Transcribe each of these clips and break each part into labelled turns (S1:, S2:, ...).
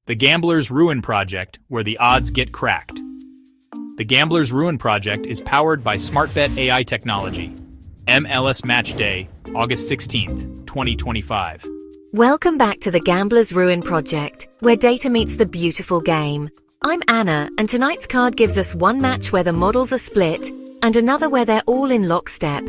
S1: The Gambler's Ruin Project, where the odds get cracked. The Gambler's Ruin Project is powered by SmartBet AI technology. MLS Match Day, August 16th, 2025.
S2: Welcome back to the Gambler's Ruin Project, where data meets the beautiful game. I'm Anna, and tonight's card gives us one match where the models are split, and another where they're all in lockstep.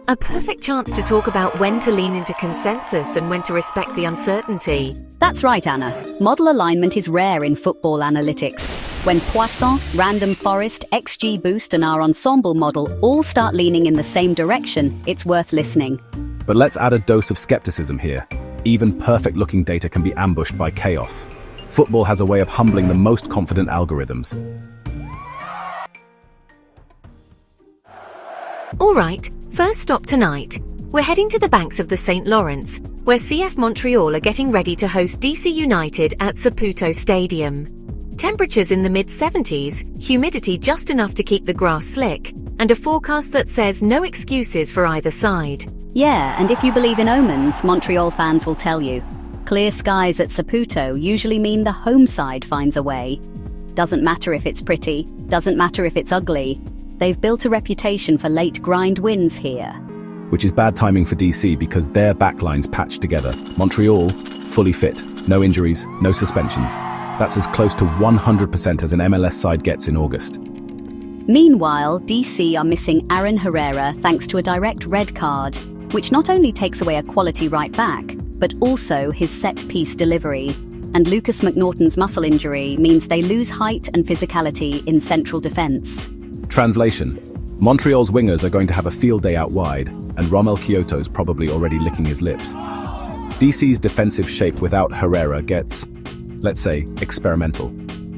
S2: A perfect chance to talk about when to lean into consensus and when to respect the uncertainty.
S3: That's right, Anna. Model alignment is rare in football analytics. When Poisson, Random Forest, XGBoost and our ensemble model all start leaning in the same direction, it's worth listening.
S4: But let's add a dose of skepticism here. Even perfect-looking data can be ambushed by chaos. Football has a way of humbling the most confident algorithms.
S2: All right, first stop tonight. We're heading to the banks of the St. Lawrence, where CF Montreal are getting ready to host DC United at Saputo Stadium. Temperatures in the mid-70s, humidity just enough to keep the grass slick, and a forecast that says no excuses for either side.
S3: Yeah, and if you believe in omens, Montreal fans will tell you. Clear skies at Saputo usually mean the home side finds a way. Doesn't matter if it's pretty, doesn't matter if it's ugly. They've built a reputation for late grind wins here.
S4: Which is bad timing for DC because their backline's patched together. Montreal, fully fit, no injuries, no suspensions. That's as close to 100% as an MLS side gets in August.
S3: Meanwhile, DC are missing Aaron Herrera thanks to a direct red card, which not only takes away a quality right back, but also his set-piece delivery. And Lucas McNaughton's muscle injury means they lose height and physicality in central defense.
S4: Translation: Montreal's wingers are going to have a field day out wide, and Romel Kyoto's probably already licking his lips. DC's defensive shape without Herrera gets, let's say, experimental.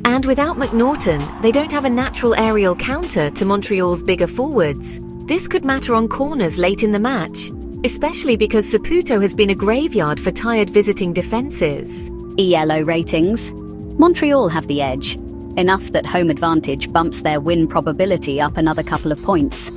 S2: And without McNaughton, they don't have a natural aerial counter to Montreal's bigger forwards. This could matter on corners late in the match, especially because Saputo has been a graveyard for tired visiting defenses.
S3: ELO ratings. Montreal have the edge. Enough that home advantage bumps their win probability up another couple of points.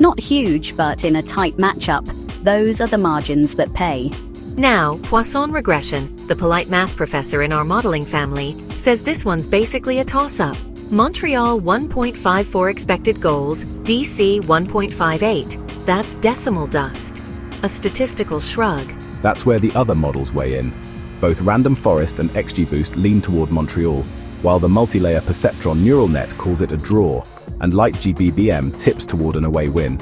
S3: Not huge, but in a tight matchup, those are the margins that pay.
S2: Now, Poisson regression, the polite math professor in our modeling family, says this one's basically a toss-up. Montreal 1.54 expected goals, DC 1.58. That's decimal dust. A statistical shrug.
S4: That's where the other models weigh in. Both Random Forest and XGBoost lean toward Montreal, while the multi-layer perceptron neural net calls it a draw, and Light GBBM tips toward an away win.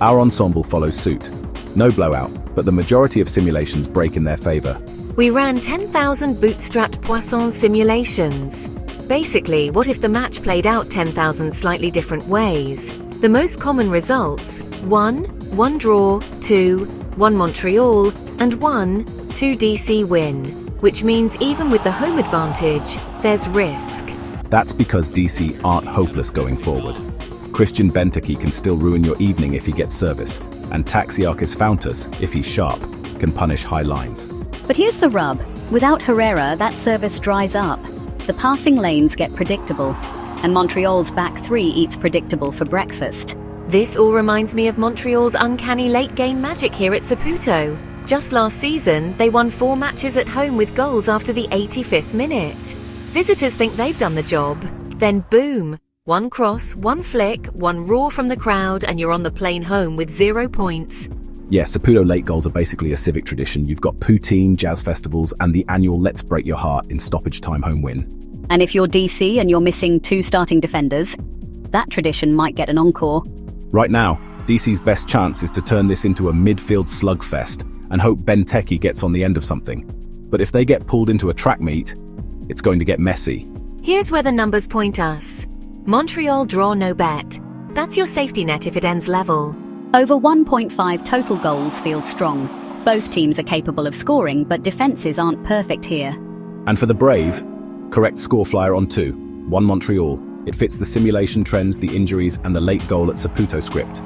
S4: Our ensemble follows suit. No blowout, but the majority of simulations break in their favor.
S2: We ran 10,000 bootstrapped Poisson simulations. Basically, what if the match played out 10,000 slightly different ways? The most common results: 1 draw, 2, 1 Montreal, and 2 DC win, which means even with the home advantage, there's risk.
S4: That's because DC aren't hopeless going forward. Christian Benteke can still ruin your evening if he gets service, and Taxiarchis Fountas, if he's sharp, can punish high lines.
S3: But here's the rub. Without Herrera, that service dries up. The passing lanes get predictable, and Montreal's back three eats predictable for breakfast.
S2: This all reminds me of Montreal's uncanny late-game magic here at Saputo. Just last season, they won 4 matches at home with goals after the 85th minute. Visitors think they've done the job. Then boom! 1 cross, 1 flick, 1 roar from the crowd, and you're on the plane home with 0 points.
S4: Yeah, Saputo late goals are basically a civic tradition. You've got poutine, jazz festivals, and the annual Let's Break Your Heart in stoppage time home win.
S3: And if you're DC and you're missing 2 starting defenders, that tradition might get an encore.
S4: Right now, DC's best chance is to turn this into a midfield slugfest and hope Benteke gets on the end of something. But if they get pulled into a track meet, it's going to get messy.
S2: Here's where the numbers point us. Montreal draw no bet. That's your safety net if it ends level.
S3: Over 1.5 total goals feels strong. Both teams are capable of scoring, but defenses aren't perfect here.
S4: And for the Brave, correct score flyer on 2, 1 Montreal. It fits the simulation trends, the injuries, and the late goal at Saputo script.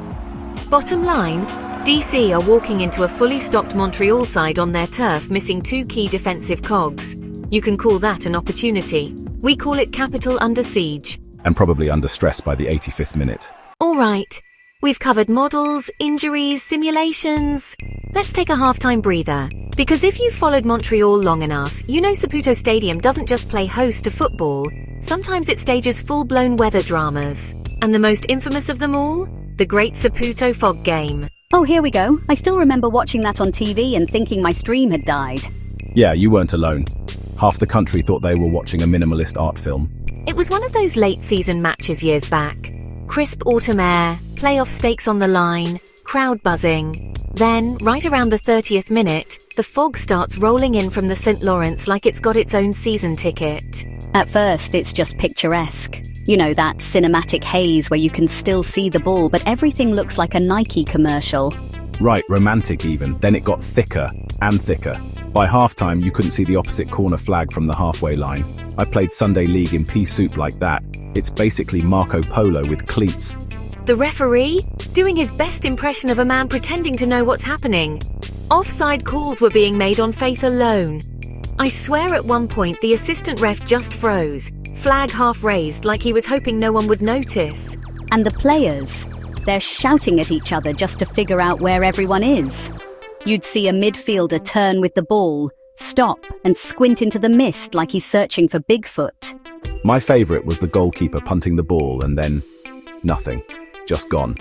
S2: Bottom line, DC are walking into a fully stocked Montreal side on their turf missing 2 key defensive cogs. You can call that an opportunity. We call it capital under siege.
S4: And probably under stress by the 85th minute.
S2: All right. We've covered models, injuries, simulations. Let's take a halftime breather. Because if you've followed Montreal long enough, you know Saputo Stadium doesn't just play host to football. Sometimes it stages full-blown weather dramas. And the most infamous of them all? The Great Saputo Fog Game.
S3: Oh, here we go. I still remember watching that on TV and thinking my stream had died.
S4: Yeah, you weren't alone. Half the country thought they were watching a minimalist art film.
S2: It was one of those late-season matches years back. Crisp autumn air, playoff stakes on the line, crowd buzzing. Then, right around the 30th minute, the fog starts rolling in from the St. Lawrence like it's got its own season ticket.
S3: At first, it's just picturesque. You know, that cinematic haze where you can still see the ball, but everything looks like a Nike commercial.
S4: Right, romantic even. Then it got thicker and thicker. By halftime, you couldn't see the opposite corner flag from the halfway line. I played Sunday League in pea soup like that. It's basically Marco Polo with cleats.
S2: The referee, doing his best impression of a man pretending to know what's happening. Offside calls were being made on faith alone. I swear at one point the assistant ref just froze, flag half raised like he was hoping no one would notice.
S3: And the players, they're shouting at each other just to figure out where everyone is. You'd see a midfielder turn with the ball, stop and squint into the mist like he's searching for Bigfoot.
S4: My favourite was the goalkeeper punting the ball and then nothing. Just gone.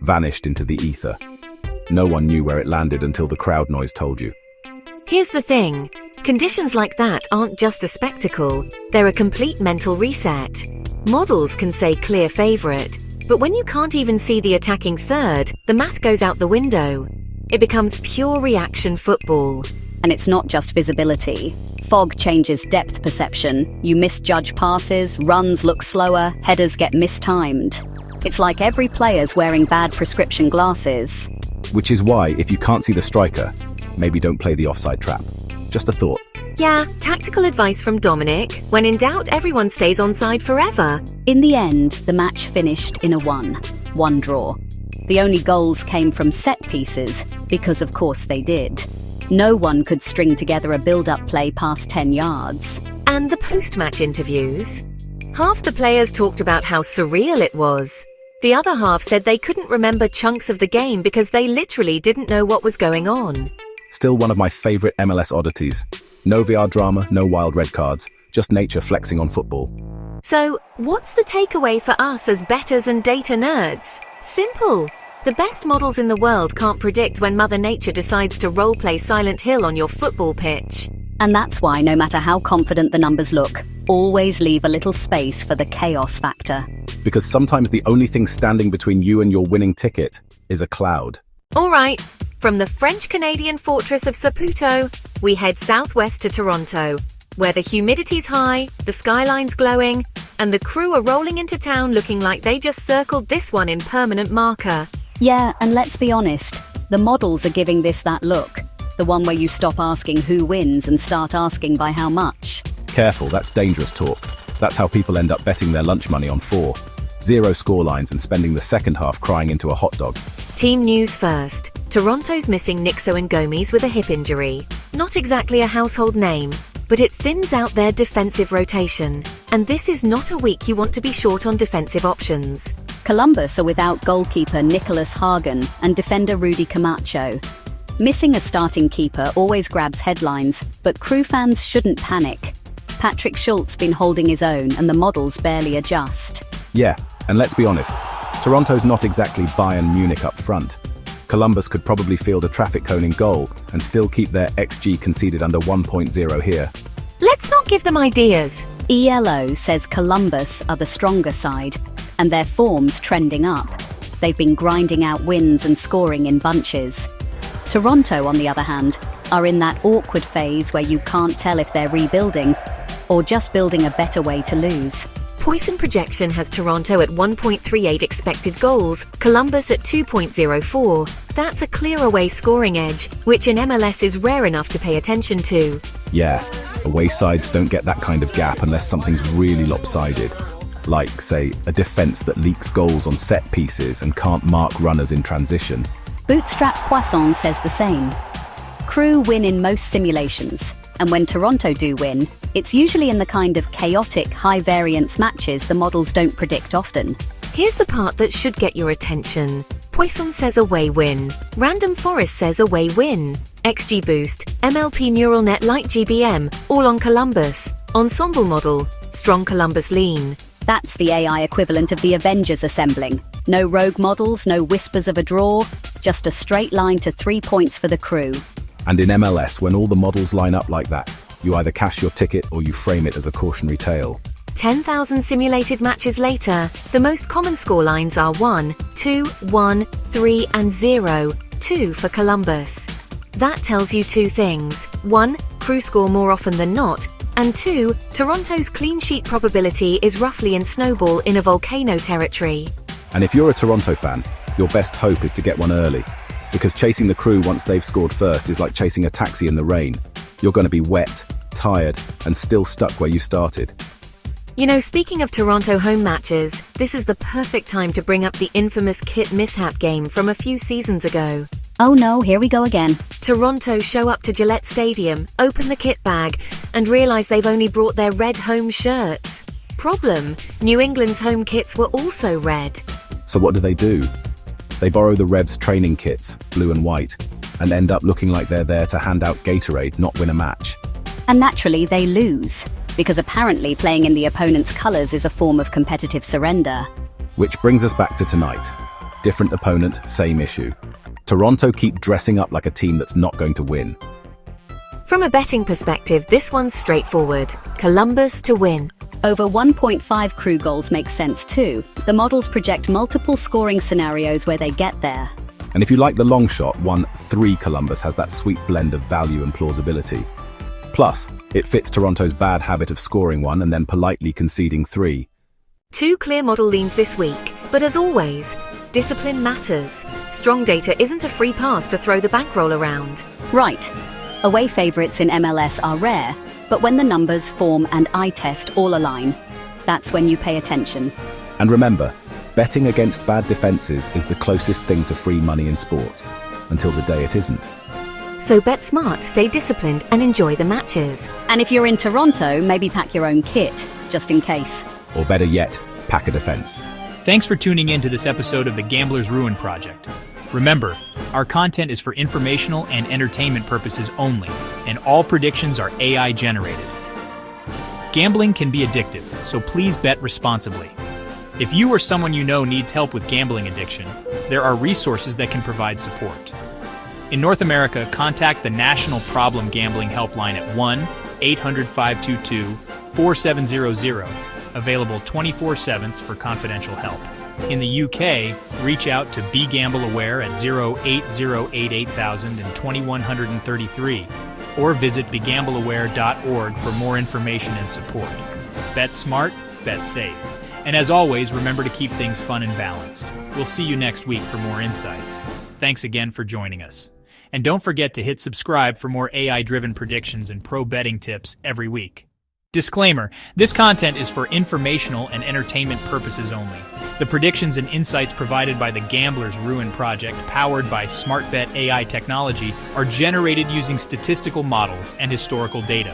S4: Vanished into the ether. No one knew where it landed until the crowd noise told you.
S2: Here's the thing. Conditions like that aren't just a spectacle. They're a complete mental reset. Models can say clear favourite, but when you can't even see the attacking third, the math goes out the window. It becomes pure reaction football.
S3: And it's not just visibility. Fog changes depth perception. You misjudge passes, runs look slower, headers get mistimed. It's like every player's wearing bad prescription glasses.
S4: Which is why, if you can't see the striker, maybe don't play the offside trap. Just a thought.
S2: Yeah, tactical advice from Dominic. When in doubt, everyone stays onside forever.
S3: In the end, the match finished in a 1-1 draw. The only goals came from set pieces, because of course they did. No one could string together a build-up play past 10 yards.
S2: And the post-match interviews? Half the players talked about how surreal it was. The other half said they couldn't remember chunks of the game because they literally didn't know what was going on.
S4: Still one of my favourite MLS oddities. No VR drama, no wild red cards, just nature flexing on football.
S2: So, what's the takeaway for us as bettors and data nerds? Simple. The best models in the world can't predict when Mother Nature decides to roleplay Silent Hill on your football pitch.
S3: And that's why, no matter how confident the numbers look, always leave a little space for the chaos factor.
S4: Because sometimes the only thing standing between you and your winning ticket is a cloud.
S2: All right, from the French-Canadian fortress of Saputo, we head southwest to Toronto, where the humidity's high, the skyline's glowing, and the crew are rolling into town looking like they just circled this one in permanent marker.
S3: Yeah, and let's be honest, the models are giving this that look. The one where you stop asking who wins and start asking by how much.
S4: Careful, that's dangerous talk. That's how people end up betting their lunch money on 4-0 scorelines and spending the second half crying into a hot dog.
S2: Team news first. Toronto's missing Nixo and Gomes with a hip injury. Not exactly a household name, but it thins out their defensive rotation. And this is not a week you want to be short on defensive options.
S3: Columbus are without goalkeeper Nicholas Hagen and defender Rudy Camacho. Missing a starting keeper always grabs headlines, but crew fans shouldn't panic. Patrick Schultz's been holding his own and the models barely adjust.
S4: Yeah, and let's be honest, Toronto's not exactly Bayern Munich up front. Columbus could probably field a traffic cone in goal and still keep their XG conceded under 1.0 here.
S2: Let's not give them ideas.
S3: ELO says Columbus are the stronger side, and their form's trending up. They've been grinding out wins and scoring in bunches. Toronto, on the other hand, are in that awkward phase where you can't tell if they're rebuilding or just building a better way to lose.
S2: Poisson projection has Toronto at 1.38 expected goals, Columbus at 2.04. That's a clear away scoring edge, which in MLS is rare enough to pay attention to.
S4: Yeah, away sides don't get that kind of gap unless something's really lopsided. Like, say, a defense that leaks goals on set pieces and can't mark runners in transition.
S3: Bootstrap Poisson says the same. Crew win in most simulations, and when Toronto do win, it's usually in the kind of chaotic, high-variance matches the models don't predict often.
S2: Here's the part that should get your attention. Poisson says away win. Random Forest says away win. XGBoost, MLP neural net light GBM, all on Columbus. Ensemble model, strong Columbus lean.
S3: That's the AI equivalent of the Avengers assembling. No rogue models, no whispers of a draw, just a straight line to 3 points for the crew.
S4: And in MLS, when all the models line up like that, you either cash your ticket or you frame it as a cautionary tale.
S2: 10,000 simulated matches later, the most common score lines are 1, 2, 1, 3 and 0, 2 for Columbus. That tells you two things. 1, crew score more often than not, and 2, Toronto's clean sheet probability is roughly in snowball in a volcano territory.
S4: And if you're a Toronto fan, your best hope is to get one early. Because chasing the crew once they've scored first is like chasing a taxi in the rain. You're going to be wet, tired, and still stuck where you started.
S2: You know, speaking of Toronto home matches, this is the perfect time to bring up the infamous kit mishap game from a few seasons ago.
S3: Oh no, here we go again.
S2: Toronto show up to Gillette Stadium, open the kit bag, and realise they've only brought their red home shirts. Problem: New England's home kits were also red.
S4: So what do? They borrow the Revs training kits, blue and white, and end up looking like they're there to hand out Gatorade, not win a match.
S3: And naturally they lose, because apparently playing in the opponent's colours is a form of competitive surrender.
S4: Which brings us back to tonight. Different opponent, same issue. Toronto keep dressing up like a team that's not going to win.
S2: From a betting perspective, this one's straightforward. Columbus to win.
S3: Over 1.5 crew goals makes sense too. The models project multiple scoring scenarios where they get there.
S4: And if you like the long shot, 1-3 Columbus has that sweet blend of value and plausibility. Plus, it fits Toronto's bad habit of scoring 1 and then politely conceding 3.
S2: 2 clear model leans this week, but as always, discipline matters. Strong data isn't a free pass to throw the bankroll around.
S3: Right. Away favourites in MLS are rare, but when the numbers, form and eye test all align, that's when you pay attention.
S4: And remember, betting against bad defences is the closest thing to free money in sports, until the day it isn't.
S2: So bet smart, stay disciplined and enjoy the matches.
S3: And if you're in Toronto, maybe pack your own kit, just in case.
S4: Or better yet, pack a defence.
S1: Thanks for tuning in to this episode of the Gambler's Ruin Project. Remember, our content is for informational and entertainment purposes only, and all predictions are AI generated. Gambling can be addictive, so please bet responsibly. If you or someone you know needs help with gambling addiction, there are resources that can provide support. In North America, contact the National Problem Gambling Helpline at 1-800-522-4700, available 24/7 for confidential help. In the UK, reach out to Be Gamble Aware at 080888000 and 2133, or visit begambleaware.org for more information and support. Bet smart, bet safe. And as always, remember to keep things fun and balanced. We'll see you next week for more insights. Thanks again for joining us. And don't forget to hit subscribe for more AI-driven predictions and pro betting tips every week. Disclaimer, this content is for informational and entertainment purposes only. The predictions and insights provided by the Gambler's Ruin Project, powered by SmartBet AI technology, are generated using statistical models and historical data.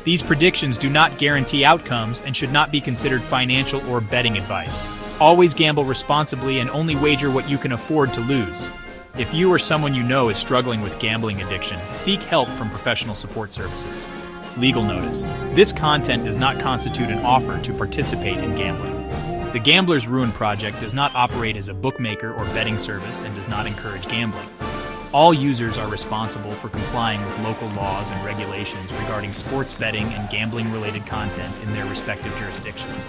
S1: These predictions do not guarantee outcomes and should not be considered financial or betting advice. Always gamble responsibly and only wager what you can afford to lose. If you or someone you know is struggling with gambling addiction, seek help from professional support services. Legal notice. This content does not constitute an offer to participate in gambling. The Gambler's Ruin Project does not operate as a bookmaker or betting service and does not encourage gambling. All users are responsible for complying with local laws and regulations regarding sports betting and gambling-related content in their respective jurisdictions.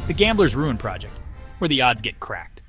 S1: The Gambler's Ruin Project, where the odds get cracked.